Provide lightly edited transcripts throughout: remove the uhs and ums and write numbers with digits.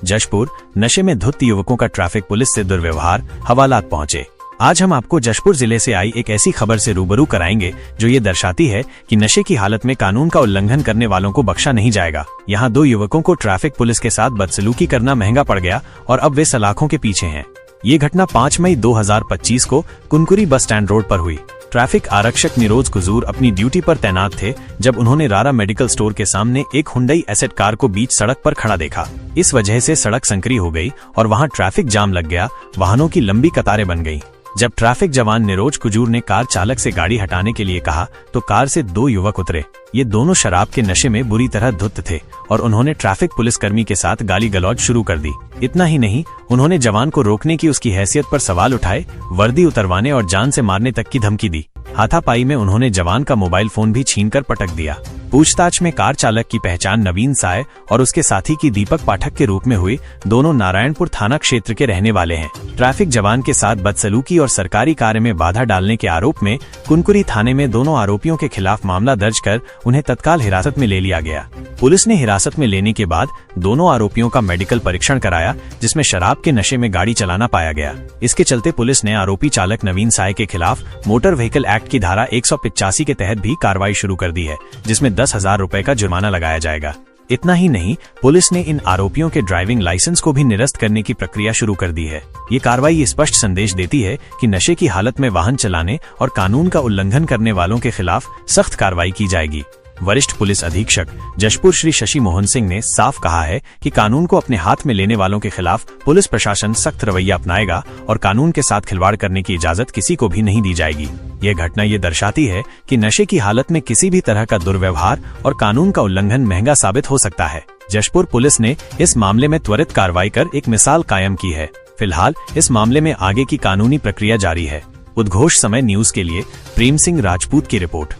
जशपुर, नशे में धुत युवकों का ट्रैफिक पुलिस से दुर्व्यवहार, हवालात पहुंचे। आज हम आपको जशपुर जिले से आई एक ऐसी खबर से रूबरू कराएंगे जो ये दर्शाती है कि नशे की हालत में कानून का उल्लंघन करने वालों को बख्शा नहीं जाएगा। यहाँ 2 युवकों को ट्रैफिक पुलिस के साथ बदसलूकी करना महंगा पड़ गया और अब वे सलाखों के पीछे हैं। ये घटना 5 मई 2025 को कुनकुरी बस स्टैंड रोड पर हुई। ट्रैफिक आरक्षक निरोज कुजूर अपनी ड्यूटी पर तैनात थे जब उन्होंने रारा मेडिकल स्टोर के सामने एक हुंडई एसेट कार को बीच सड़क पर खड़ा देखा। इस वजह से सड़क संकरी हो गई और वहां ट्रैफिक जाम लग गया, वाहनों की लंबी कतारें बन गईं। जब ट्रैफिक जवान निरोज कुजूर ने कार चालक से गाड़ी हटाने के लिए कहा तो कार से 2 युवक उतरे। ये दोनों शराब के नशे में बुरी तरह धुत थे और उन्होंने ट्रैफिक पुलिसकर्मी के साथ गाली गलौज शुरू कर दी। इतना ही नहीं, उन्होंने जवान को रोकने की उसकी हैसियत पर सवाल उठाए, वर्दी उतरवाने और जान से मारने तक की धमकी दी। हाथापाई में उन्होंने जवान का मोबाइल फोन भी छीनकर पटक दिया। पूछताछ में कार चालक की पहचान नवीन साय और उसके साथी की दीपक पाठक के रूप में हुई। दोनों नारायणपुर थाना क्षेत्र के रहने वाले हैं। ट्रैफिक जवान के साथ बदसलूकी और सरकारी कार्य में बाधा डालने के आरोप में कुनकुरी थाने में दोनों आरोपियों के खिलाफ मामला दर्ज कर उन्हें तत्काल हिरासत में ले लिया गया। पुलिस ने हिरासत में लेने के बाद दोनों आरोपियों का मेडिकल परीक्षण कराया, जिसमें शराब के नशे में गाड़ी चलाना पाया गया। इसके चलते पुलिस ने आरोपी चालक नवीन साय के खिलाफ मोटर व्हीकल एक्ट की धारा 185 के तहत भी कार्रवाई शुरू कर दी है, जिसमें 10,000 रुपए का जुर्माना लगाया जाएगा। इतना ही नहीं, पुलिस ने इन आरोपियों के ड्राइविंग लाइसेंस को भी निरस्त करने की प्रक्रिया शुरू कर दी है। ये कार्रवाई ये स्पष्ट संदेश देती है कि नशे की हालत में वाहन चलाने और कानून का उल्लंघन करने वालों के खिलाफ सख्त कार्रवाई की जाएगी। वरिष्ठ पुलिस अधीक्षक जशपुर श्री शशि मोहन सिंह ने साफ कहा है कि कानून को अपने हाथ में लेने वालों के खिलाफ पुलिस प्रशासन सख्त रवैया अपनाएगा और कानून के साथ खिलवाड़ करने की इजाजत किसी को भी नहीं दी जाएगी। यह घटना ये दर्शाती है कि नशे की हालत में किसी भी तरह का दुर्व्यवहार और कानून का उल्लंघन महंगा साबित हो सकता है। जशपुर पुलिस ने इस मामले में त्वरित कार्रवाई कर एक मिसाल कायम की है। फिलहाल इस मामले में आगे की कानूनी प्रक्रिया जारी है। उद्घोष समय न्यूज के लिए प्रेम सिंह राजपूत की रिपोर्ट।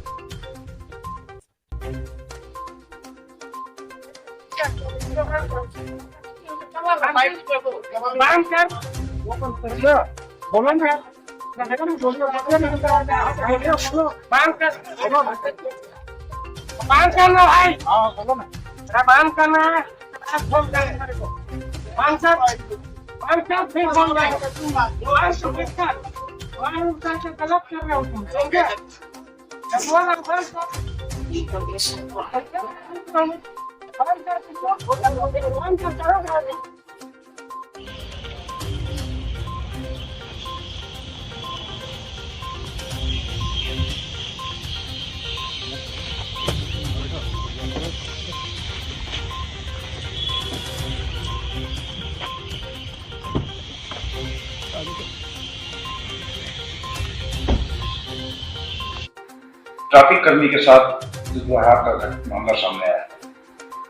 ट्रैफिक कर्मी के साथ दुर्व्यवहार का मामला सामने आया।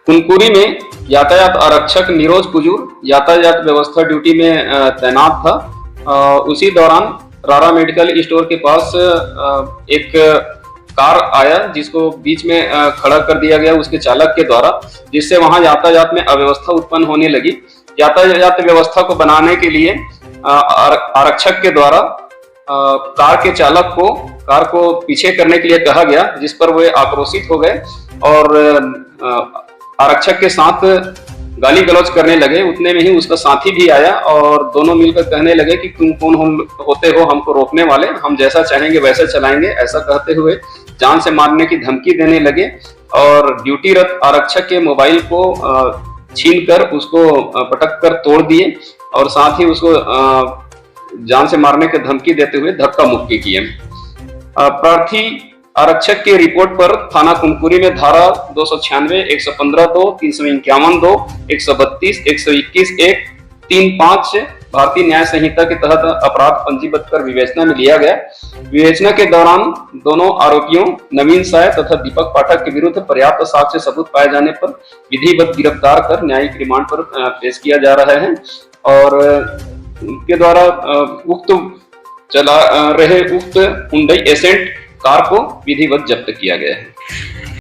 कुनकुरी में यातायात आरक्षक निरोज कुजूर यातायात व्यवस्था ड्यूटी में तैनात था। उसी दौरान रारा मेडिकल स्टोर के पास एक कार आया जिसको बीच में खड़ा कर दिया गया उसके चालक के द्वारा, जिससे वहां यातायात में अव्यवस्था उत्पन्न होने लगी। यातायात व्यवस्था को बनाने के लिए आरक्षक के द्वारा कार के चालक को कार को पीछे करने के लिए कहा गया, जिस पर वे आक्रोशित हो गए और आरक्षक के साथ गाली गलौज करने लगे। उतने में ही उसका साथी भी आया और दोनों मिलकर कहने लगे कि तुम कौन होते हो हमको रोकने वाले, हम जैसा चाहेंगे वैसा चलाएंगे। ऐसा कहते हुए जान से मारने की धमकी देने लगे और ड्यूटीरत आरक्षक के मोबाइल को छीनकर उसको पटक कर तोड़ दिए और साथ ही उसको जान से मारने की धमकी देते हुए धक्का मुक्की किए। प्रार्थी आरक्षक की रिपोर्ट पर थाना कुनकुरी में धारा 296, 115(2), 351(2), 132, 121(1), 35 भारतीय न्याय संहिता के तहत अपराध पंजीबद्ध कर विवेचना में लिया गया। विवेचना के दौरान दोनों आरोपियों नवीन साय तथा दीपक पाठक के विरुद्ध पर्याप्त साक्ष्य सबूत पाए जाने पर विधिवत गिरफ्तार कर न्यायिक रिमांड पर पेश किया जा रहा है और उनके द्वारा उक्त चला रहे उक्त हुंडई एसेंट कार को विधिवत जब्त किया गया है।